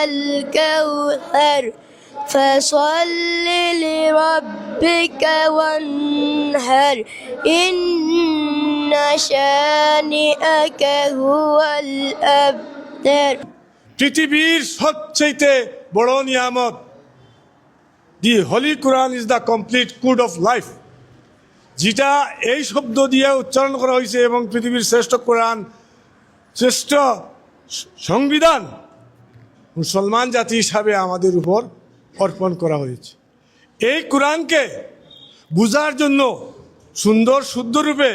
الكوثر فصل لربك وانهر إن شانئك هو الأبتر পৃথিবীর সবচেয়ে বড় নিয়ামত the holy Quran is the complete code of life, যেটা এই শব্দ দিয়ে উচ্চারণ করা হয়েছে এবং পৃথিবীর শ্রেষ্ঠ কোরআন, শ্রেষ্ঠ সংবিধান মুসলমান জাতি হিসাবে আমাদের উপর অর্পণ করা হয়েছে। এই কোরআনকে বোঝার জন্য, সুন্দর শুদ্ধ রূপে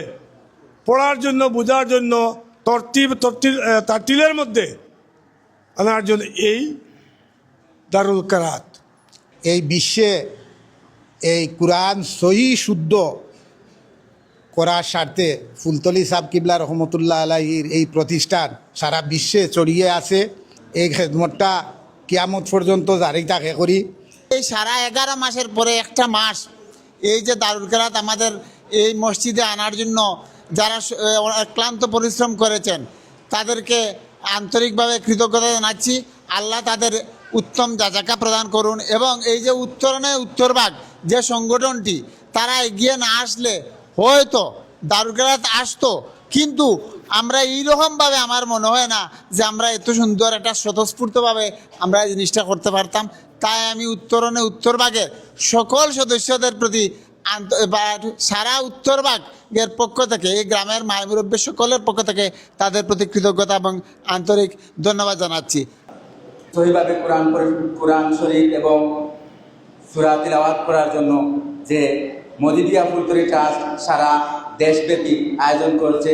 পড়ার জন্য, বোঝার জন্য, তারতিলের মধ্যে আনার জন্য এই দারুল কেরাত। এই বিশ্বে এই কোরআন সহি শুদ্ধ করার স্বার্থে ফুলতলি সাব কিবলা রহমতুল্লাহ আলাইহির এই প্রতিষ্ঠান সারা বিশ্বে ছড়িয়ে আছে। এই খেদমতটা কিয়ামত পর্যন্ত জারি থাকে করি। এই সারা 11 মাসের পরে একটা মাস এই যে দারুল কেরাত আমাদের এই মসজিদে আনার জন্য যারা ক্লান্ত পরিশ্রম করেছেন তাদেরকে আন্তরিকভাবে কৃতজ্ঞতা জানাচ্ছি। আল্লাহ তাদের উত্তম যাজাকা প্রদান করুন এবং এই যে উত্তরভাগ যে সংগঠনটি তারা এগিয়ে না আসলে হয়তো দারুল কেরাত আসতো, কিন্তু আমরা এইরকমভাবে আমার মনে হয় না যে আমরা এত সুন্দর একটা স্বতঃস্ফূর্তভাবে আমরা এই জিনিসটা করতে পারতাম। তাই আমি উত্তরভাগের সকল সদস্যদের প্রতি সারা উত্তরভাগের পক্ষ থেকে, এই গ্রামের মায় মুরব্বী সকলের পক্ষ থেকে তাদের প্রতি কৃতজ্ঞতা এবং আন্তরিক ধন্যবাদ জানাচ্ছি। সহিভাবে কোরআন শরীফ এবং সূরা তিলাওয়াত করার জন্য যে মজিদিয়া ফুলতলি ট্রাস্ট সারা দেশব্যাপী আয়োজন করছে,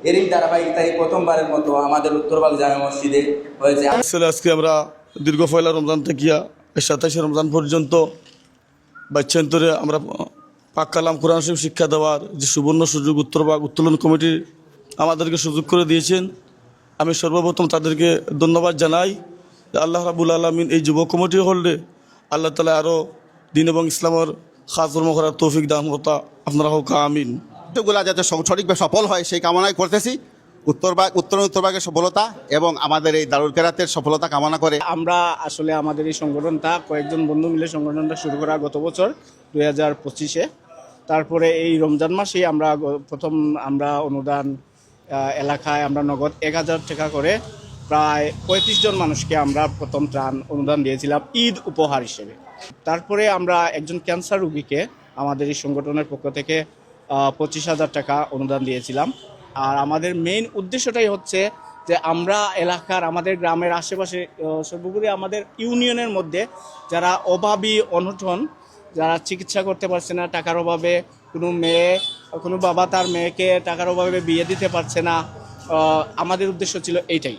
এরই ধারাবাহিকতায় প্রথমবারের মতো আমাদের উত্তরভাগ জামে মসজিদে হয়েছে। আজকে আমরা দীর্ঘ পয়লা রমজান থেকে 27 রমজান পর্যন্ত বাচ্চান্তরে আমরা পাক কালাম কোরআন শরীফ শিক্ষা দেওয়ার যে সুবর্ণ সুযোগ উত্তরভাগ উত্তোলন কমিটি আমাদেরকে সুযোগ করে দিয়েছেন। আমি সর্বপ্রথম তাদেরকে ধন্যবাদ জানাই। আল্লাহ রাব্বুল আলামিন এই যুব কমিটি হলে আল্লাহ তাআলা আরও দিন এবং ইসলামের খাস কর্ম করার তৌফিক দান হতা আপনারা হোক আমিন। গুলা যাতে সঠিকভাবে সফল হয় সেই কামনাই করতেছি। উত্তরভাগের সফলতা এবং আমাদের এই দারুল কেরাতের সফলতা কামনা করে আমরা আসলে আমাদের এই সংগঠনটা কয়েকজন বন্ধু মিলে সংগঠনটা শুরু করা গত বছর 2025-এ। তারপরে এই রমজান মাসেই প্রথম অনুদান এলাকায় আমরা নগদ 1000 টাকা করে প্রায় 35 জন মানুষকে আমরা প্রথম ত্রাণ অনুদান দিয়েছিলাম ঈদ উপহার হিসেবে। তারপরে আমরা একজন ক্যান্সার রোগীকে আমাদের এই সংগঠনের পক্ষ থেকে 25,000 টাকা অনুদান দিয়েছিলাম। আর আমাদের মেইন উদ্দেশ্যটাই হচ্ছে যে আমরা এলাকার, আমাদের গ্রামের আশেপাশে, সর্বোপরি আমাদের ইউনিয়নের মধ্যে যারা অভাবী অনটন, যারা চিকিৎসা করতে পারছে না টাকার অভাবে, কোনো বাবা তার মেয়েকে টাকার অভাবে বিয়ে দিতে পারছে না, আমাদের উদ্দেশ্য ছিল এইটাই।